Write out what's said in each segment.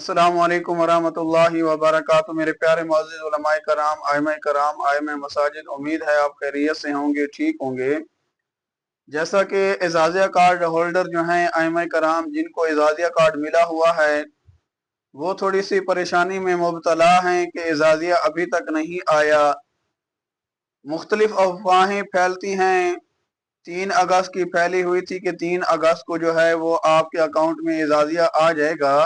अस्सलामु अलैकुम वरहमतुल्लाहि वबरकातुहू। मेरे प्यारे मुअज़्ज़िज़ उलमाए कराम, आइम्माए कराम, आइम्माए मसाजिद, उम्मीद है आप खैरियत से होंगे, ठीक होंगे। जैसा कि एजाज़िया कार्ड होल्डर जो हैं आइम्माए कराम, जिनको एजाज़िया कार्ड मिला हुआ है, वो थोड़ी सी परेशानी में मुब्तला हैं कि एजाज़िया अभी तक नहीं आया। मुख्तलिफ अफवाहें फैलती हैं। 3 अगस्त की फैली हुई थी कि 3 अगस्त को जो है वो आपके अकाउंट में एजाज़िया आ जाएगा।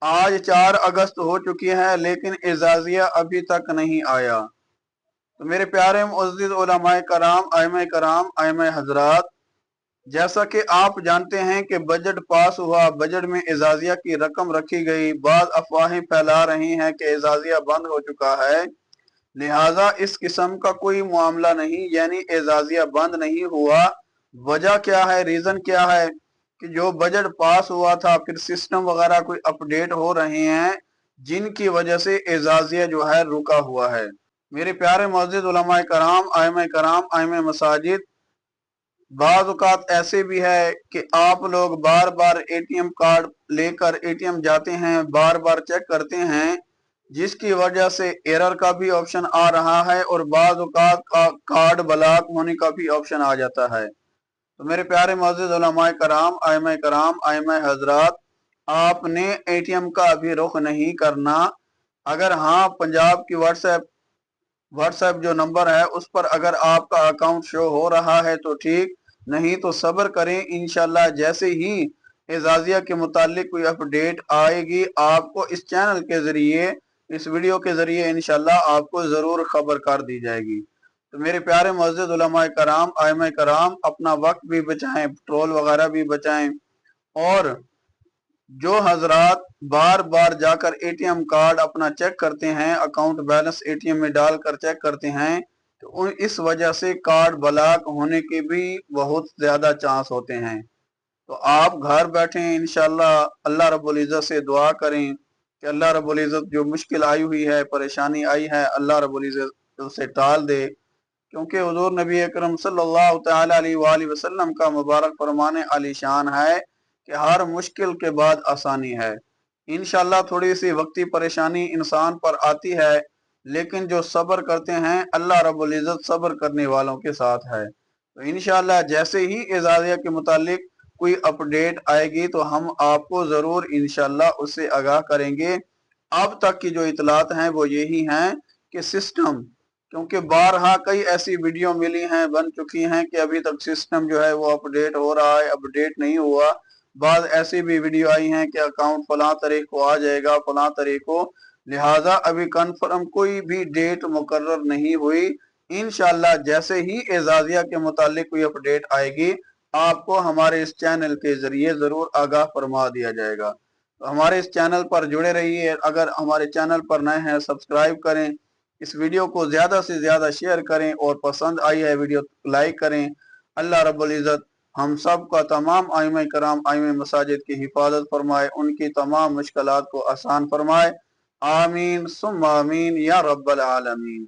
आज 4 अगस्त हो चुकी है लेकिन एजाज़िया अभी तक नहीं आया। तो मेरे प्यारे मुअज़्ज़िज़ उलमाए कराम, आइम्माए कराम, आइम्माए हज़रात, जैसा कि आप जानते हैं कि बजट पास हुआ, बजट में एजाज़िया की रकम रखी गई। बाद अफवाहें फैला रही हैं कि एजाज़िया बंद हो चुका है, लिहाजा इस किस्म का कोई मामला नहीं, यानी एजाज़िया बंद नहीं हुआ। वजह क्या है, रीज़न क्या है कि जो बजट पास हुआ था फिर सिस्टम वगैरह कोई अपडेट हो रहे हैं जिनकी वजह से एजाज़िया जो है रुका हुआ है। मेरे प्यारे मुअज़्ज़िज़ उलमाए कराम, आइम्माए मसाजिद, बाज़ औक़ात ऐसे भी है कि आप लोग बार बार एटीएम कार्ड लेकर एटीएम जाते हैं, बार बार चेक करते हैं, जिसकी वजह से एरर का भी ऑप्शन आ रहा है और बाज़ औक़ात का कार्ड ब्लॉक होने का भी ऑप्शन आ जाता है। तो मेरे प्यारे मुअज़्ज़िज़ उलमाए कराम, आइम्माए हज़रात, आपने एटीएम का अभी रुख नहीं करना। अगर हाँ, पंजाब की व्हाट्सएप जो नंबर है उस पर अगर आपका अकाउंट शो हो रहा है तो ठीक, नहीं तो सब्र करें। इंशाल्लाह जैसे ही एजाज़िया के मुतालिक कोई अपडेट आएगी आपको इस चैनल के जरिए, इस वीडियो के जरिए इंशाल्लाह आपको जरूर खबर कर दी जाएगी। तो मेरे प्यारे मुअज़्ज़िज़ उलमाए कराम, आइम्माए कराम, अपना वक्त भी बचाएं, पेट्रोल वगैरह भी बचाएं, और जो हजरात बार बार जाकर एटीएम कार्ड अपना चेक करते हैं, अकाउंट बैलेंस एटीएम में डालकर चेक करते हैं, तो इस वजह से कार्ड ब्लॉक होने के भी बहुत ज्यादा चांस होते हैं। तो आप घर बैठे इंशाल्लाह अल्लाह रब्बुल इज्जत से दुआ करें कि अल्लाह रब्बुल इज्जत जो मुश्किल आई हुई है, परेशानी आई है, अल्लाह रब्बुल इज्जत उसे टाल दे। क्योंकि हुजूर नबी अकरम सल्लल्लाहु तआला अलैहि वसल्लम का मुबारक फरमान आलीशान है कि हर मुश्किल के बाद आसानी है। इंशाल्लाह थोड़ी सी वक्ती परेशानी इंसान पर आती है, लेकिन जो सब्र करते हैं अल्लाह रब्बुल इज्जत सब्र करने वालों के साथ है। तो इंशाल्लाह जैसे ही एजाज़िया के मुतालिक कोई अपडेट आएगी तो हम आपको जरूर इंशाल्लाह उससे आगाह करेंगे। अब तक की जो इतलात हैं वो यही हैं कि सिस्टम, क्योंकि बारहा कई ऐसी वीडियो मिली हैं, बन चुकी हैं कि अभी तक सिस्टम जो है वो अपडेट हो रहा है, अपडेट नहीं हुआ। बाद ऐसी भी वीडियो आई हैं कि अकाउंट फलां तारीख को आ जाएगा, फलां तारीख को, लिहाजा अभी कंफर्म कोई भी डेट मुकर्रर नहीं हुई। इंशाल्लाह जैसे ही एजाज़िया के मुतालिक कोई अपडेट आएगी आपको हमारे इस चैनल के जरिए जरूर आगाह फरमा दिया जाएगा। तो हमारे इस चैनल पर जुड़े रहिए। अगर हमारे चैनल पर नए हैं सब्सक्राइब करें, इस वीडियो को ज्यादा से ज्यादा शेयर करें, और पसंद आई है वीडियो लाइक करें। अल्लाह रब्बुल इज्जत हम सब का, तमाम आइम्माए कराम, आइम्माए मसाजिद की हिफाजत फरमाए, उनकी तमाम मुश्किलात को आसान फरमाए। आमीन सुम्मा आमीन या रब्बल आलमीन।